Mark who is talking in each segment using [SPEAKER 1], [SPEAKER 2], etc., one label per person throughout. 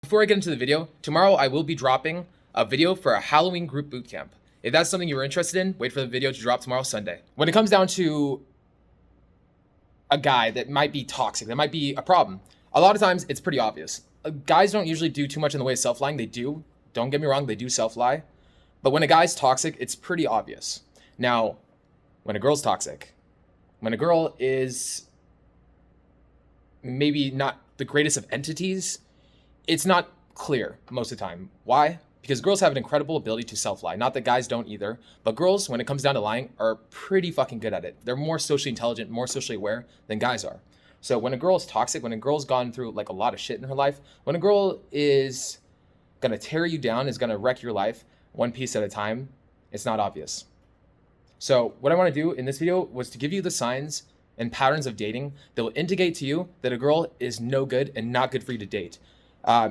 [SPEAKER 1] Before I get into the video, tomorrow I will be dropping a video for a Halloween group bootcamp. If that's something you're interested in, wait for the video to drop tomorrow, Sunday. When it comes down to a guy that might be toxic, that might be a problem, a lot of times it's pretty obvious. Guys don't usually do too much in the way of self-lying. They do. Don't get me wrong, they do self-lie. But when a guy's toxic, it's pretty obvious. Now, when a girl's toxic, when a girl is maybe not the greatest of entities, it's not clear most of the time. Why? Because girls have an incredible ability to self-lie. Not that guys don't either, but girls, when it comes down to lying, are pretty fucking good at it. They're more socially intelligent, more socially aware than guys are. So when a girl is toxic, when a girl's gone through like a lot of shit in her life, when a girl is gonna tear you down, is gonna wreck your life one piece at a time, it's not obvious. So what I wanna do in this video was to give you the signs and patterns of dating that will indicate to you that a girl is no good and not good for you to date.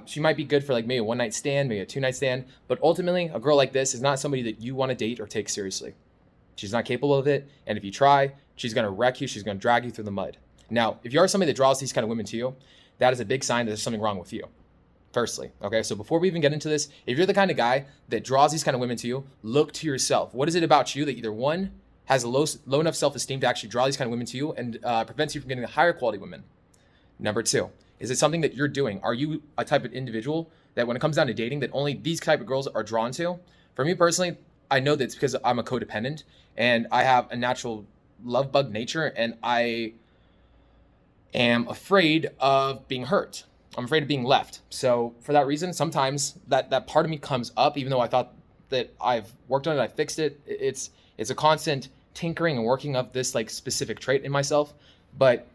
[SPEAKER 1] She might be good for like maybe a one-night stand, maybe a two-night stand, but ultimately a girl like this is not somebody that you want to date or take seriously. She's not capable of it, and if you try, she's going to wreck you, she's going to drag you through the mud. Now, if you are somebody that draws these kind of women to you, that is a big sign that there's something wrong with you, firstly. Okay, so before we even get into this, if you're the kind of guy that draws these kind of women to you, look to yourself. What is it about you that either one, has a low enough self-esteem to actually draw these kind of women to you and prevents you from getting the higher quality women? Number two, is it something that you're doing? Are you a type of individual that when it comes down to dating that only these type of girls are drawn to? For me personally, I know that it's because I'm a codependent and I have a natural love bug nature and I am afraid of being hurt. I'm afraid of being left. So for that reason, sometimes that part of me comes up, even though I thought that I've worked on it, I fixed it. It's a constant tinkering and working of this like specific trait in myself. But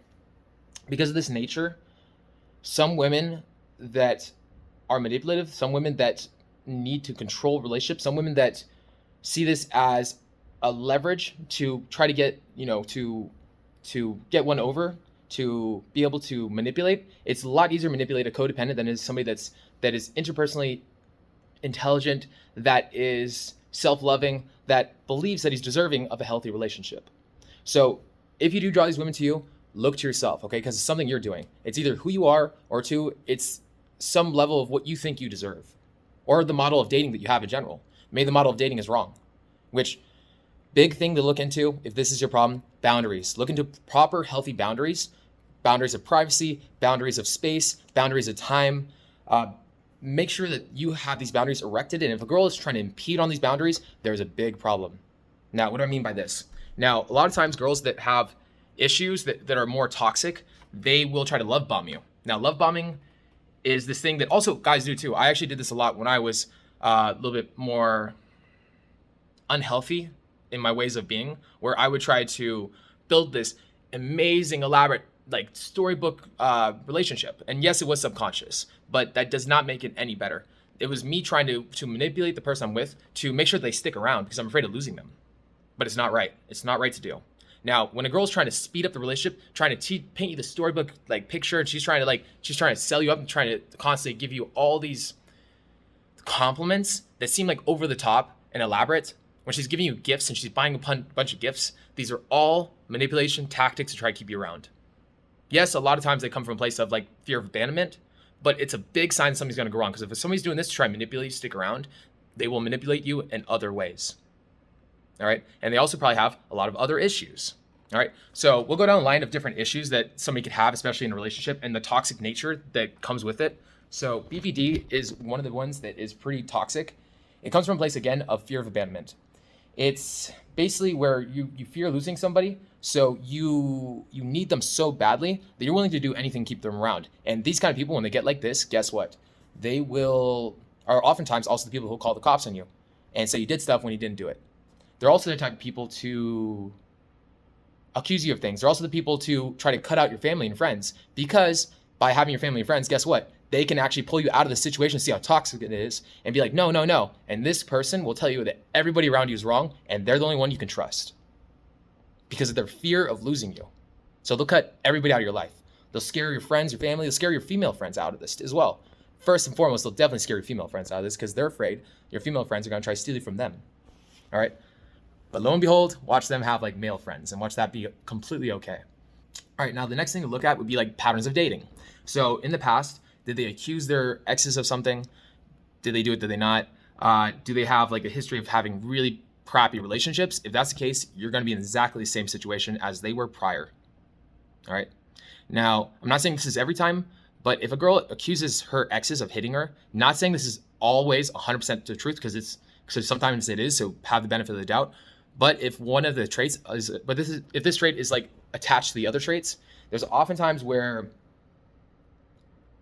[SPEAKER 1] because of this nature, some women that are manipulative, some women that need to control relationships, some women that see this as a leverage to try to get, to get one over, to be able to manipulate. It's a lot easier to manipulate a codependent than it is somebody that is interpersonally intelligent, that is self-loving, that believes that he's deserving of a healthy relationship. So if you do draw these women to you, look to yourself, okay? Because it's something you're doing. It's either who you are, or two, it's some level of what you think you deserve, or the model of dating that you have in general. Maybe the model of dating is wrong, which big thing to look into if this is your problem, boundaries. Look into proper, healthy boundaries, boundaries of privacy, boundaries of space, boundaries of time. Make sure that you have these boundaries erected, and if a girl is trying to impede on these boundaries, there's a big problem. Now, what do I mean by this? Now, a lot of times girls that have issues that are more toxic, they will try to love bomb you. Now, love bombing is this thing that also guys do too. I actually did this a lot when I was a little bit more unhealthy in my ways of being, where I would try to build this amazing, elaborate, like storybook relationship. And yes, it was subconscious, but that does not make it any better. It was me trying to manipulate the person I'm with to make sure they stick around because I'm afraid of losing them. But it's not right. It's not right to do. Now, when a girl's trying to speed up the relationship, trying to paint you the storybook like picture, and she's trying to sell you up and trying to constantly give you all these compliments that seem like over the top and elaborate, when she's giving you gifts and she's buying a bunch of gifts, these are all manipulation tactics to try to keep you around. Yes, a lot of times they come from a place of like fear of abandonment, but it's a big sign something's going to go wrong, because if somebody's doing this to try and manipulate you, stick around, they will manipulate you in other ways. All right. And they also probably have a lot of other issues. All right. So we'll go down the line of different issues that somebody could have, especially in a relationship, and the toxic nature that comes with it. So BPD is one of the ones that is pretty toxic. It comes from a place, again, of fear of abandonment. It's basically where you fear losing somebody. So you need them so badly that you're willing to do anything to keep them around. And these kind of people, when they get like this, guess what? They are oftentimes also the people who call the cops on you and say you did stuff when you didn't do it. They're also the type of people to accuse you of things. They're also the people to try to cut out your family and friends, because by having your family and friends, guess what? They can actually pull you out of the situation, see how toxic it is, and be like, no. And this person will tell you that everybody around you is wrong, and they're the only one you can trust because of their fear of losing you. So they'll cut everybody out of your life. They'll scare your friends, your family. They'll scare your female friends out of this as well. First and foremost, they'll definitely scare your female friends out of this because they're afraid your female friends are going to try to steal you from them. All right. But lo and behold, watch them have like male friends and watch that be completely okay. All right, now the next thing to look at would be like patterns of dating. So in the past, Did they accuse their exes of something? Did they do it? Did they not? Do they have like a history of having really crappy relationships? If that's the case, you're going to be in exactly the same situation as they were prior. All right. Now, I'm not saying this is every time, but if a girl accuses her exes of hitting her, not saying this is always 100% the truth, because sometimes it is, so have the benefit of the doubt. But if one of the traits is, if this trait is like attached to the other traits, there's oftentimes where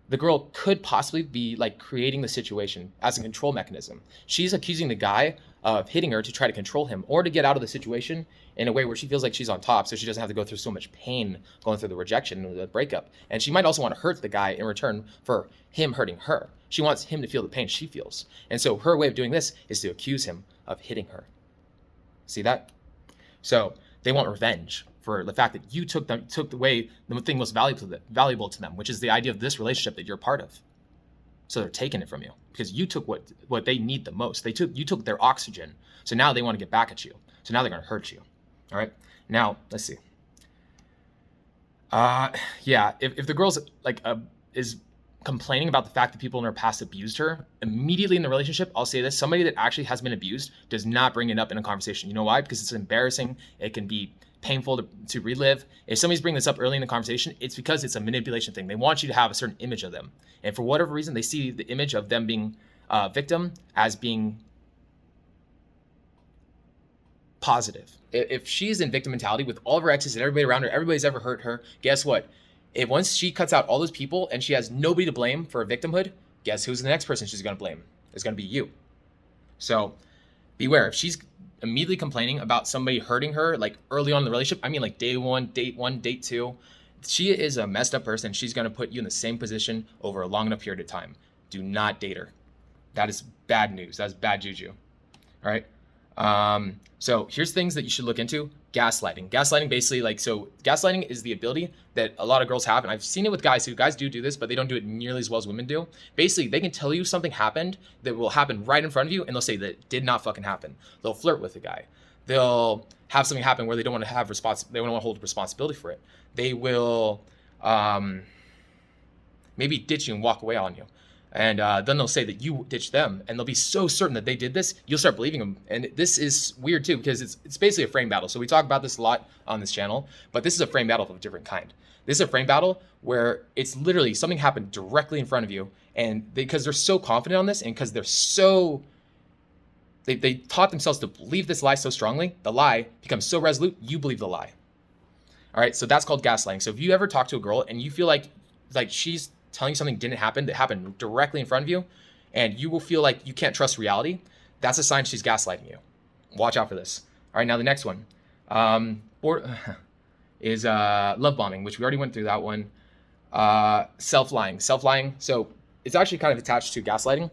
[SPEAKER 1] the girl could possibly be like creating the situation as a control mechanism. She's accusing the guy of hitting her to try to control him or to get out of the situation in a way where she feels like she's on top, so she doesn't have to go through so much pain going through the rejection and the breakup. And she might also want to hurt the guy in return for him hurting her. She wants him to feel the pain she feels. And so her way of doing this is to accuse him of hitting her. See that? So they want revenge for the fact that you took away the thing most valuable to them, which is the idea of this relationship that you're part of. So they're taking it from you because you took what they need the most. You took their oxygen. So now they want to get back at you. So now they're going to hurt you. All right. Now let's see. If the girl's like is complaining about the fact that people in her past abused her, immediately in the relationship, I'll say this: somebody that actually has been abused does not bring it up in a conversation. You know why? Because it's embarrassing. It can be painful to relive. If somebody's bringing this up early in the conversation, it's because it's a manipulation thing. They want you to have a certain image of them. And for whatever reason, they see the image of them being a victim as being positive. If she's in victim mentality with all of her exes and everybody around her, everybody's ever hurt her, guess what? If once she cuts out all those people and she has nobody to blame for her victimhood, guess who's the next person she's going to blame? It's going to be you. So beware. If she's immediately complaining about somebody hurting her, like early on in the relationship, I mean like day one, date two, she is a messed up person. She's going to put you in the same position over a long enough period of time. Do not date her. That is bad news. That's bad juju. All right. So here's things that you should look into. Gaslighting. Gaslighting basically gaslighting is the ability that a lot of girls have, and I've seen it with guys who do this, but they don't do it nearly as well as women do. Basically, they can tell you something happened that will happen right in front of you, and they'll say that it did not fucking happen. They'll flirt with the guy. They'll have something happen where they don't want to they don't want to hold responsibility for it. They will maybe ditch you and walk away on you. And then they'll say that you ditched them, and they'll be so certain that they did this, you'll start believing them. And this is weird too, because it's basically a frame battle. So we talk about this a lot on this channel, but this is a frame battle of a different kind. This is a frame battle where it's literally something happened directly in front of you, and because they're so confident on this, and because they taught themselves to believe this lie so strongly, the lie becomes so resolute, you believe the lie. All right, so that's called gaslighting. So if you ever talk to a girl and you feel like she's telling you something didn't happen, that happened directly in front of you, and you will feel like you can't trust reality, that's a sign she's gaslighting you. Watch out for this. All right, now the next one is love bombing, which we already went through that one. Self-lying. So it's actually kind of attached to gaslighting.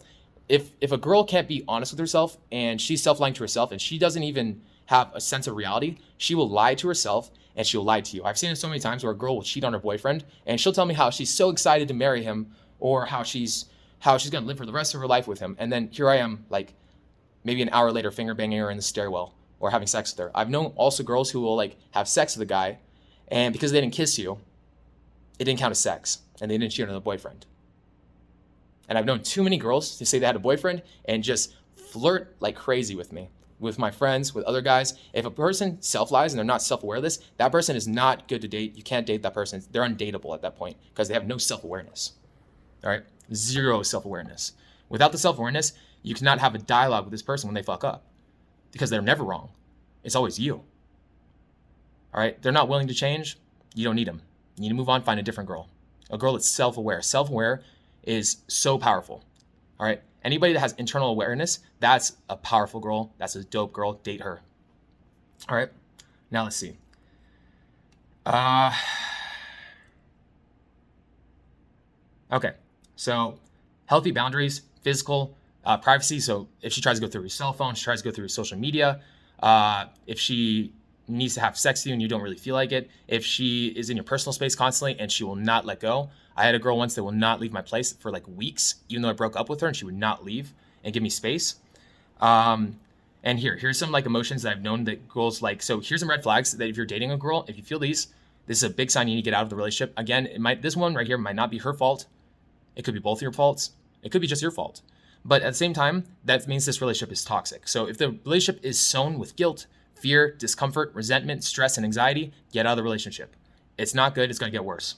[SPEAKER 1] If a girl can't be honest with herself and she's self-lying to herself and she doesn't even have a sense of reality, she will lie to herself and she'll lie to you. I've seen it so many times where a girl will cheat on her boyfriend and she'll tell me how she's so excited to marry him or how she's going to live for the rest of her life with him. And then here I am, like maybe an hour later, finger banging her in the stairwell or having sex with her. I've known also girls who will like have sex with a guy, and because they didn't kiss you, it didn't count as sex and they didn't cheat on the boyfriend. And I've known too many girls to say they had a boyfriend and just flirt like crazy with me, with my friends, with other guys. If a person self-lies and they're not self-aware of this, that person is not good to date. You can't date that person. They're undateable at that point because they have no self-awareness. All right? Zero self-awareness. Without the self-awareness, you cannot have a dialogue with this person when they fuck up because they're never wrong. It's always you. All right? They're not willing to change. You don't need them. You need to move on, find a different girl. A girl that's self-aware. Self-aware is so powerful. All right? Anybody that has internal awareness, that's a powerful girl. That's a dope girl. Date her. All right. Now let's see. Okay. So healthy boundaries, physical, privacy. So if she tries to go through your cell phone, she tries to go through your social media, if she needs to have sex with you and you don't really feel like it, if she is in your personal space constantly and she will not let go. I had a girl once that will not leave my place for like weeks, even though I broke up with her, and she would not leave and give me space. And here's some like emotions that I've known that girls like. So here's some red flags that if you're dating a girl, if you feel these, this is a big sign you need to get out of the relationship. Again, this one right here might not be her fault. It could be both your faults. It could be just your fault. But at the same time, that means this relationship is toxic. So if the relationship is sown with guilt, fear, discomfort, resentment, stress, and anxiety, get out of the relationship. It's not good. It's going to get worse.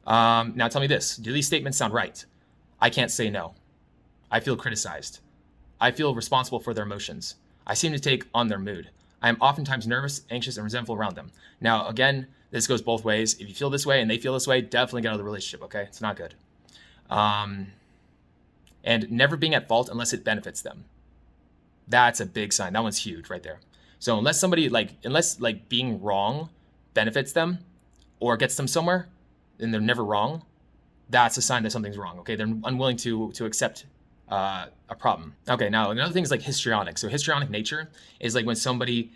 [SPEAKER 1] Now tell me this. Do these statements sound right? I can't say no. I feel criticized. I feel responsible for their emotions. I seem to take on their mood. I am oftentimes nervous, anxious, and resentful around them. Now, again, this goes both ways. If you feel this way and they feel this way, definitely get out of the relationship, okay? It's not good. And never being at fault unless it benefits them. That's a big sign. That one's huge right there. So unless being wrong benefits them or gets them somewhere, and they're never wrong, that's a sign that something's wrong, okay? They're unwilling to accept a problem. Okay, now another thing is like histrionic. So histrionic nature is like when somebody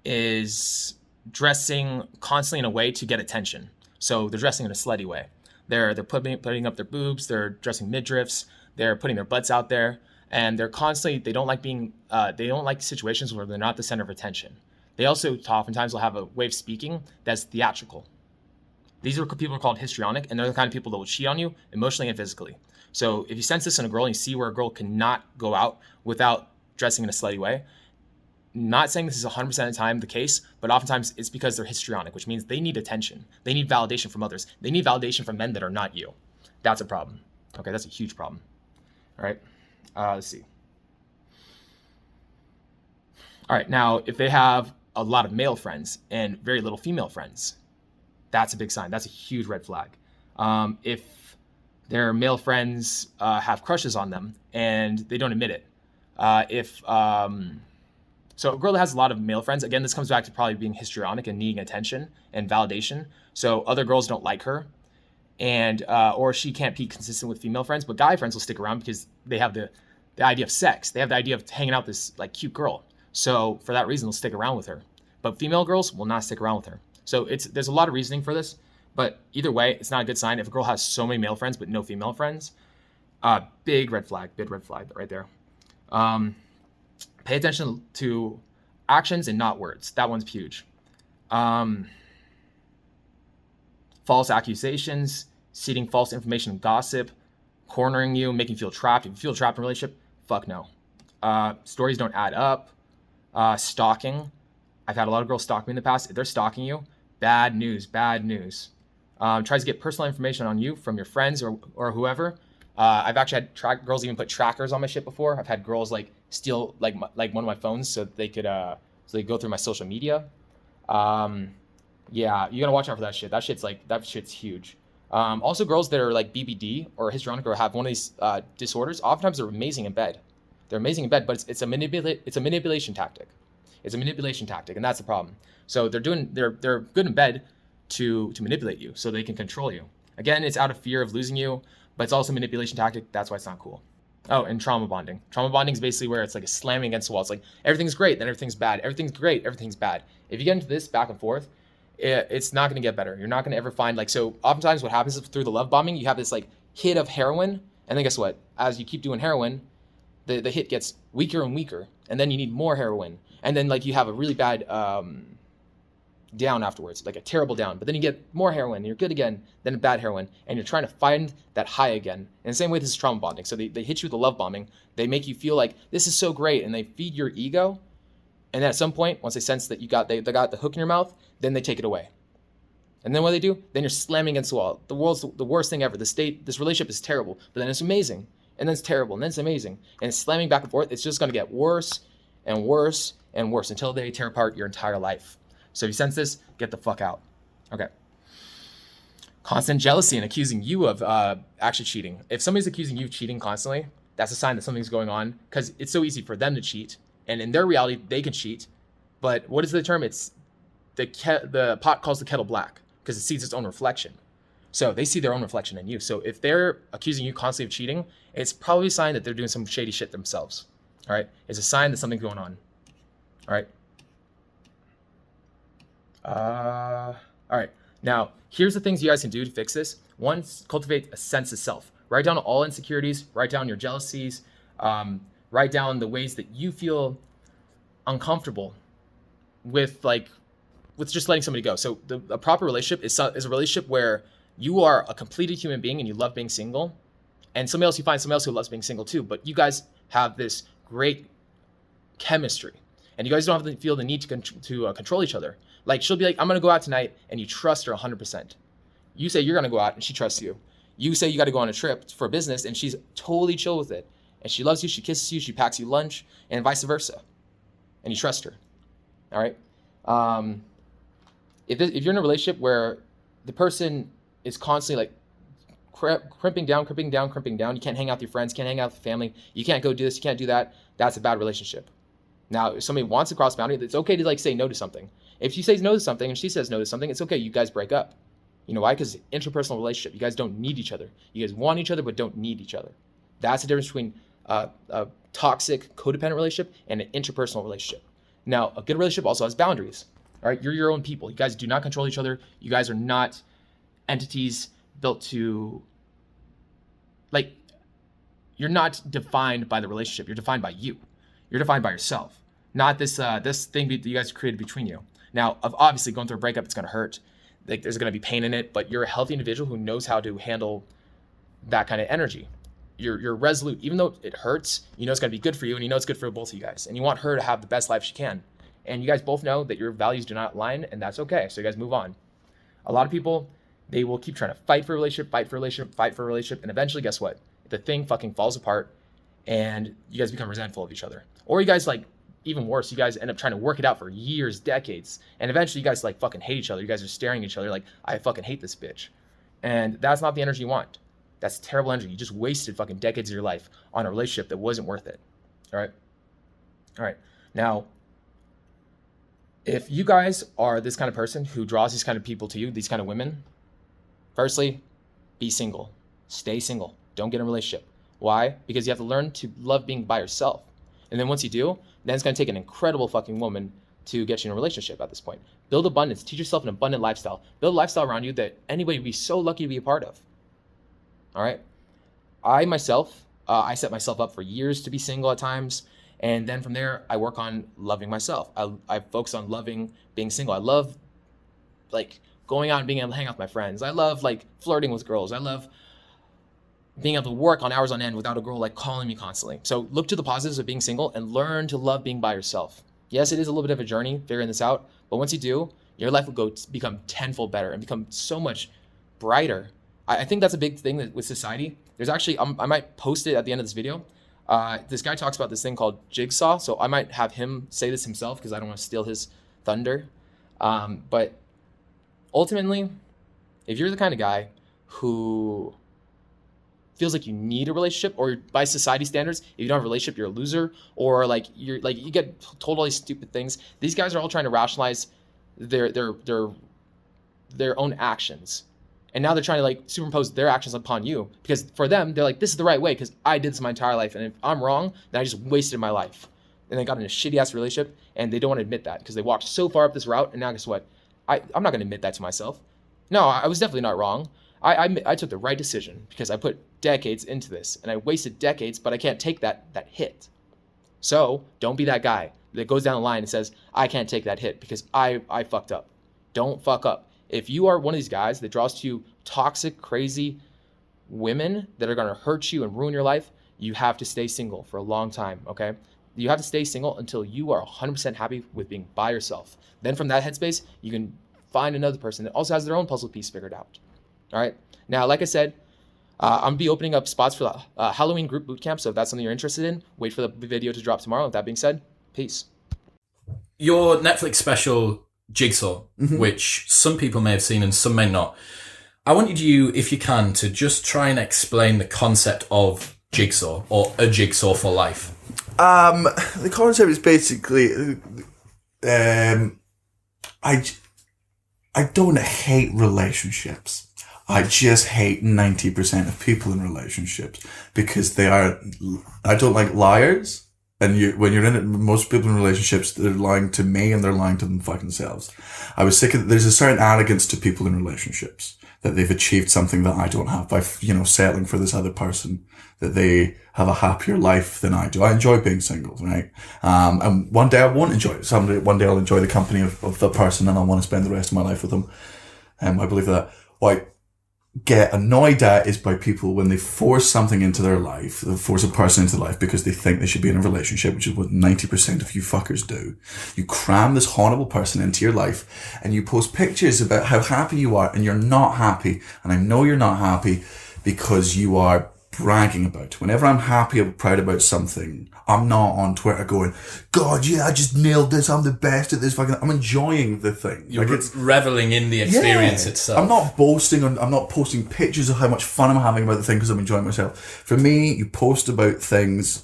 [SPEAKER 1] is dressing constantly in a way to get attention. So they're dressing in a slutty way. They're putting up their boobs, they're dressing midriffs, they're putting their butts out there, and they're constantly, they don't like situations where they're not the center of attention. They also oftentimes will have a way of speaking that's theatrical. These are people called histrionic, and they're the kind of people that will cheat on you emotionally and physically. So if you sense this in a girl and you see where a girl cannot go out without dressing in a slutty way, not saying this is 100% of the time the case, but oftentimes it's because they're histrionic, which means they need attention. They need validation from others. They need validation from men that are not you. That's a problem. Okay, that's a huge problem. All right, let's see. All right, now if they have a lot of male friends and very little female friends, that's a big sign. That's a huge red flag. If their male friends have crushes on them and they don't admit it. So a girl that has a lot of male friends, again, this comes back to probably being histrionic and needing attention and validation. So other girls don't like her, and or she can't be consistent with female friends, but guy friends will stick around because they have the idea of sex. They have the idea of hanging out with this like cute girl. So for that reason, they'll stick around with her. But female girls will not stick around with her. So there's a lot of reasoning for this, but either way, it's not a good sign. If a girl has so many male friends but no female friends, big red flag right there. Pay attention to actions and not words. That one's huge. False accusations, seeding false information and gossip, cornering you, making you feel trapped. If you feel trapped in a relationship, fuck no. Stories don't add up. Stalking. I've had a lot of girls stalk me in the past. If they're stalking you, bad news. Tries to get personal information on you from your friends or whoever. I've actually had girls even put trackers on my shit before. I've had girls like steal like one of my phones so they could go through my social media. Yeah, you gotta watch out for that shit. That shit's huge. Also, girls that are like BBD or histrionic or have one of these disorders, oftentimes they're amazing in bed. They're amazing in bed, but it's a manipulation tactic. It's a manipulation tactic, and that's the problem. So they're good in bed to manipulate you, so they can control you. Again, it's out of fear of losing you, but it's also a manipulation tactic. That's why it's not cool. Oh, and trauma bonding. Trauma bonding is basically where it's like a slamming against the wall. It's like everything's great, then everything's bad. Everything's great, everything's bad. If you get into this back and forth, it's not going to get better. You're not going to ever find so oftentimes what happens is through the love bombing, you have this like hit of heroin, and then guess what? As you keep doing heroin, the hit gets weaker and weaker, and then you need more heroin, and then like you have a really bad down afterwards, like a terrible down, but then you get more heroin and you're good again, then a bad heroin, and you're trying to find that high again. In the same way, this is trauma bonding. So they hit you with the love bombing. They make you feel like this is so great, and they feed your ego. And then at some point, once they sense that they got the hook in your mouth, then they take it away. And then what they do? Then you're slamming against the wall. The world's the worst thing ever. This relationship is terrible, but then it's amazing, and then it's terrible, and then it's amazing, and it's slamming back and forth. It's just going to get worse and worse and worse until they tear apart your entire life. So if you sense this, get the fuck out. Okay. Constant jealousy and accusing you of actually cheating. If somebody's accusing you of cheating constantly, that's a sign that something's going on, because it's so easy for them to cheat. And in their reality, they can cheat. But what is the term? It's the pot calls the kettle black, because it sees its own reflection. So they see their own reflection in you. So if they're accusing you constantly of cheating, it's probably a sign that they're doing some shady shit themselves. All right. It's a sign that something's going on. All right. All right. Now, here's the things you guys can do to fix this. One, cultivate a sense of self. Write down all insecurities. Write down your jealousies. Write down the ways that you feel uncomfortable with just letting somebody go. So a proper relationship is a relationship where you are a completed human being and you love being single, And somebody else, you find somebody else who loves being single too, but you guys have this great chemistry and you guys don't have to feel the need to control each other. Like she'll be like, I'm going to go out tonight, and you trust her 100%. You say you're going to go out and she trusts you. You say you got to go on a trip for business and she's totally chill with it. And she loves you, she kisses you, she packs you lunch, and vice versa. And you trust her. All right? If you're in a relationship where the person is constantly like crimping down, you can't hang out with your friends, can't hang out with family, you can't go do this, you can't do that, that's a bad relationship. Now, if somebody wants to cross boundary, it's okay to like say no to something. If she says no to something and she says no to something, it's okay, you guys break up. You know why? Because interpersonal relationship, you guys don't need each other. You guys want each other but don't need each other. That's the difference between a toxic codependent relationship and an interpersonal relationship. Now, a good relationship also has boundaries. All right, you're your own people. You guys do not control each other. You guys are not entities built to, like, you're not defined by the relationship. You're defined by you. You're defined by yourself, not this thing that you guys created between you. Now, obviously, going through a breakup, it's going to hurt. Like, there's going to be pain in it, but you're a healthy individual who knows how to handle that kind of energy. You're resolute, even though it hurts. You know it's going to be good for you, and you know it's good for both of you guys. And you want her to have the best life she can. And you guys both know that your values do not align, and that's okay. So you guys move on. A lot of people, they will keep trying to fight for a relationship, and eventually, guess what? The thing fucking falls apart, and you guys become resentful of each other. Or you guys, like, even worse, you guys end up trying to work it out for years, decades, and eventually you guys like fucking hate each other. You guys are staring at each other like, I fucking hate this bitch. And that's not the energy you want. That's terrible energy. You just wasted fucking decades of your life on a relationship that wasn't worth it. All right. Now, if you guys are this kind of person who draws these kind of people to you, these kind of women, firstly, be single. Stay single. Don't get in a relationship. Why? Because you have to learn to love being by yourself. And then once you do, then it's going to take an incredible fucking woman to get you in a relationship at this point. Build abundance. Teach yourself an abundant lifestyle. Build a lifestyle around you that anybody would be so lucky to be a part of. All right? I myself, I set myself up for years to be single at times. And then from there, I work on loving myself. I focus on loving being single. I love like going out and being able to hang out with my friends. I love like flirting with girls. I love being able to work on hours on end without a girl like calling me constantly. So look to the positives of being single and learn to love being by yourself. Yes, it is a little bit of a journey figuring this out, but once you do, your life will become tenfold better and become so much brighter. I think that's a big thing with society. There's actually, I might post it at the end of this video. This guy talks about this thing called Jigsaw, so I might have him say this himself because I don't want to steal his thunder. But ultimately, if you're the kind of guy who feels like you need a relationship, or by society standards, if you don't have a relationship, you're a loser, or like you get told all these stupid things. These guys are all trying to rationalize their own actions. And now they're trying to like superimpose their actions upon you, because for them, they're like, this is the right way because I did this my entire life. And if I'm wrong, then I just wasted my life. And they got in a shitty ass relationship and they don't want to admit that because they walked so far up this route. And now guess what? I'm not going to admit that to myself. No, I was definitely not wrong. I took the right decision because I put decades into this and I wasted decades, but I can't take that hit. So don't be that guy that goes down the line and says, I can't take that hit because I fucked up. Don't fuck up. If you are one of these guys that draws to you toxic, crazy women that are going to hurt you and ruin your life, you have to stay single for a long time, okay? You have to stay single until you are 100% happy with being by yourself. Then from that headspace, you can find another person that also has their own puzzle piece figured out. All right. Now, like I said, I'm going to be opening up spots for the Halloween group bootcamp. So if that's something you're interested in, wait for the video to drop tomorrow. With that being said, peace.
[SPEAKER 2] Your Netflix special, Jigsaw, which some people may have seen and some may not. I wanted you, if you can, to just try and explain the concept of Jigsaw or a jigsaw for life.
[SPEAKER 3] The concept is basically, I don't hate relationships. I just hate 90% of people in relationships because I don't like liars. And when you're in it, most people in relationships, they're lying to me and they're lying to them fucking selves. I was sick of, there's a certain arrogance to people in relationships that they've achieved something that I don't have by, settling for this other person, that they have a happier life than I do. I enjoy being single, right? And one day I won't enjoy it. One day I'll enjoy the company of the person and I want to spend the rest of my life with them. I believe that. get annoyed at is by people when they force something into their life, they force a person into life because they think they should be in a relationship, which is what 90% of you fuckers do. You cram this horrible person into your life and you post pictures about how happy you are, and you're not happy. And I know you're not happy because you are bragging about it. Whenever I'm happy or proud about something, I'm not on Twitter going, God, yeah, I just nailed this. I'm the best at this. I'm enjoying the thing.
[SPEAKER 2] You're reveling in the experience itself.
[SPEAKER 3] I'm not I'm not posting pictures of how much fun I'm having about the thing because I'm enjoying myself. For me, you post about things,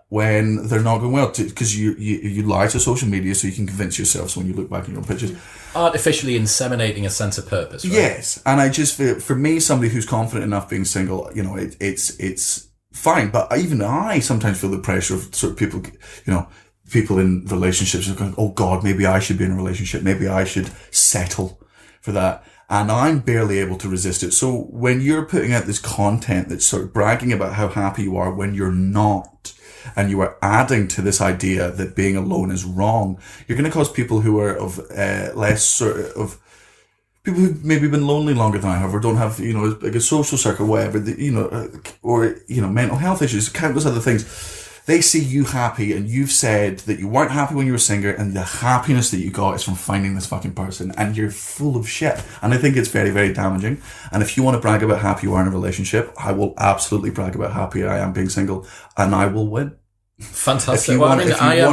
[SPEAKER 3] when they're not going well, because you lie to social media so you can convince yourself. So when you look back in your own pictures,
[SPEAKER 2] artificially inseminating a sense of purpose, right?
[SPEAKER 3] Yes, and I just, for me, somebody who's confident enough being single, you know, it's fine. But even I sometimes feel the pressure of sort of people, you know, people in relationships are going, oh God, maybe I should be in a relationship, maybe I should settle for that. And I'm barely able to resist it. So when you're putting out this content that's sort of bragging about how happy you are when you're not, and you are adding to this idea that being alone is wrong, you're going to cause people who are of less sort of people who've maybe been lonely longer than I have, or don't have, you know, like a social circle, whatever, you know, or, you know, mental health issues, countless other things. They see you happy, and you've said that you weren't happy when you were single, and the happiness that you got is from finding this fucking person, and you're full of shit. And I think it's very, very damaging. And if you want to brag about how happy you are in a relationship, I will absolutely brag about how happy I am being single, and I will win.
[SPEAKER 2] Fantastic.
[SPEAKER 3] If you want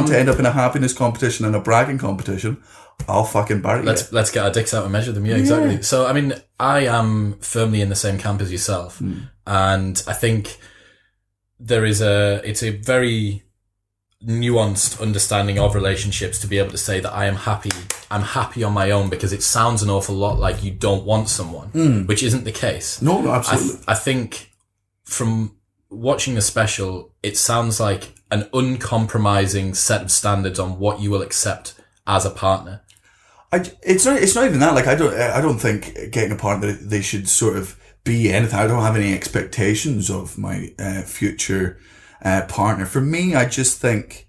[SPEAKER 3] to end up in a happiness competition and a bragging competition, I'll fucking bury you.
[SPEAKER 2] Let's get our dicks out and measure them. Yeah, exactly. So, I mean, I am firmly in the same camp as yourself. And I think it's a very nuanced understanding of relationships to be able to say that I'm happy on my own, because it sounds an awful lot like you don't want someone, which isn't the case.
[SPEAKER 3] No, absolutely.
[SPEAKER 2] I think from watching the special, it sounds like an uncompromising set of standards on what you will accept as a partner.
[SPEAKER 3] It's not even that. Like, I don't think getting a partner, they should sort of be anything. I don't have any expectations of my future partner. For me, I just think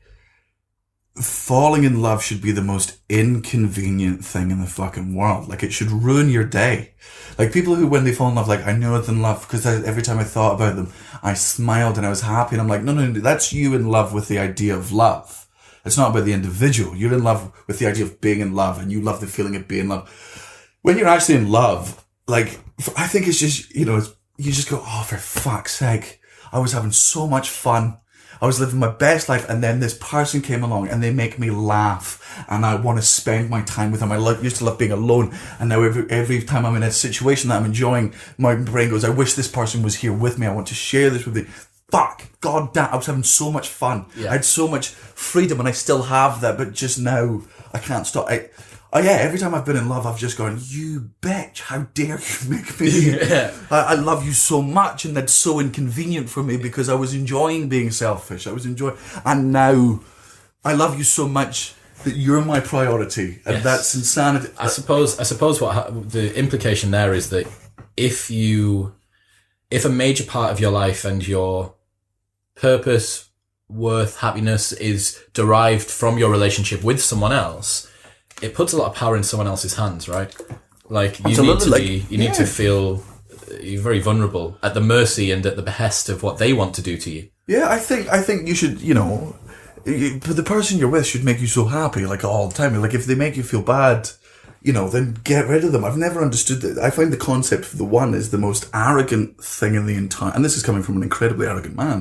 [SPEAKER 3] falling in love should be the most inconvenient thing in the fucking world. Like, it should ruin your day. Like, people who, when they fall in love, like, I know it's in love because every time I thought about them, I smiled and I was happy. And I'm like, no, that's you in love with the idea of love. It's not about the individual. You're in love with the idea of being in love, and you love the feeling of being in love. When you're actually in love, like, I think it's just, you know, you just go, oh, for fuck's sake, I was having so much fun. I was living my best life, and then this person came along and they make me laugh, and I want to spend my time with them. I used to love being alone, and now every time I'm in a situation that I'm enjoying, my brain goes, I wish this person was here with me. I want to share this with me. Fuck, god damn, I was having so much fun. Yeah. I had so much freedom, and I still have that, but just now I can't stop. Every time I've been in love, I've just gone, you bitch, how dare you make me? I love you so much, and that's so inconvenient for me because I was enjoying being selfish. And now I love you so much that you're my priority, and that's insanity.
[SPEAKER 2] I suppose what the implication there is that if a major part of your life and your purpose, worth, happiness is derived from your relationship with someone else, it puts a lot of power in someone else's hands, right? Like, you need to feel you're very vulnerable at the mercy and at the behest of what they want to do to you. Yeah,
[SPEAKER 3] I think you should, you know, but the person you're with should make you so happy, like, all the time. Like, if they make you feel bad, you know, then get rid of them. I've never understood that. I find the concept of the one is the most arrogant thing in the entire, and this is coming from an incredibly arrogant man.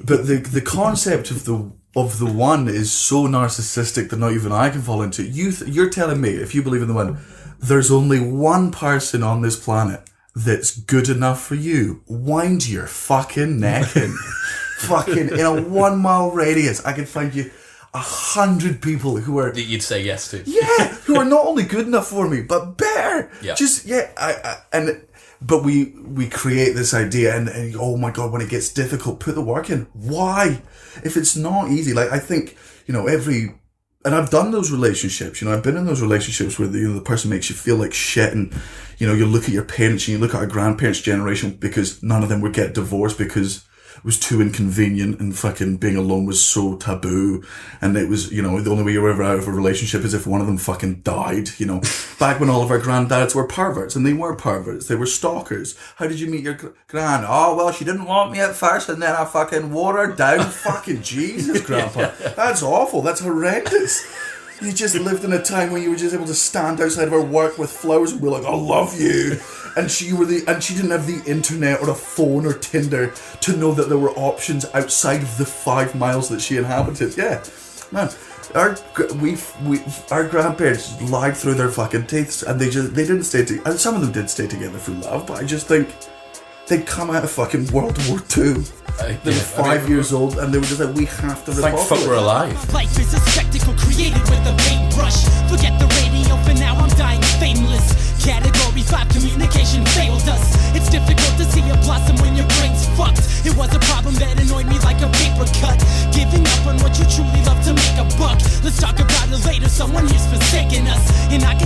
[SPEAKER 3] But the concept of the one is so narcissistic that not even I can fall into. You're telling me, if you believe in the one, there's only one person on this planet that's good enough for you. Wind your fucking neck in. Fucking in a 1 mile radius, I could find you 100 people who are...
[SPEAKER 2] that you'd say yes to.
[SPEAKER 3] Yeah, who are not only good enough for me, but better.
[SPEAKER 2] Yeah.
[SPEAKER 3] But we create this idea, and oh my God, when it gets difficult, put the work in. Why? If it's not easy, like, I think, you know, and I've done those relationships, you know, I've been in those relationships where the person makes you feel like shit, and, you know, you look at your parents and you look at our grandparents' generation, because none of them would get divorced because was too inconvenient, and fucking being alone was so taboo. And it was, you know, the only way you were ever out of a relationship is if one of them fucking died, you know. Back when all of our granddads were perverts, and they were perverts, they were stalkers. How did you meet your gran? Oh, well, she didn't want me at first, and then I fucking wore her down. Fucking Jesus, Grandpa. That's awful. That's horrendous. You just lived in a time when you were just able to stand outside of her work with flowers and be like, I love you. And she didn't have the internet or a phone or Tinder to know that there were options outside of the 5 miles that she inhabited. Yeah, man. Our grandparents lied through their fucking teeth, and they didn't stay together. And some of them did stay together through love, but I just think they'd come out of fucking World War II. They were 5 years old, and they were just like, we have to
[SPEAKER 2] Thank fuck we're alive.
[SPEAKER 4] Life is a spectacle created with a paintbrush. Forget the radio, for now I'm dying fameless. Category 5 communication failed us. It's difficult to see a blossom when your brain's fucked. It was a problem that annoyed me like a paper cut. Giving up on what you truly love to make a buck. Let's talk about it later, someone here's forsaken us. And I can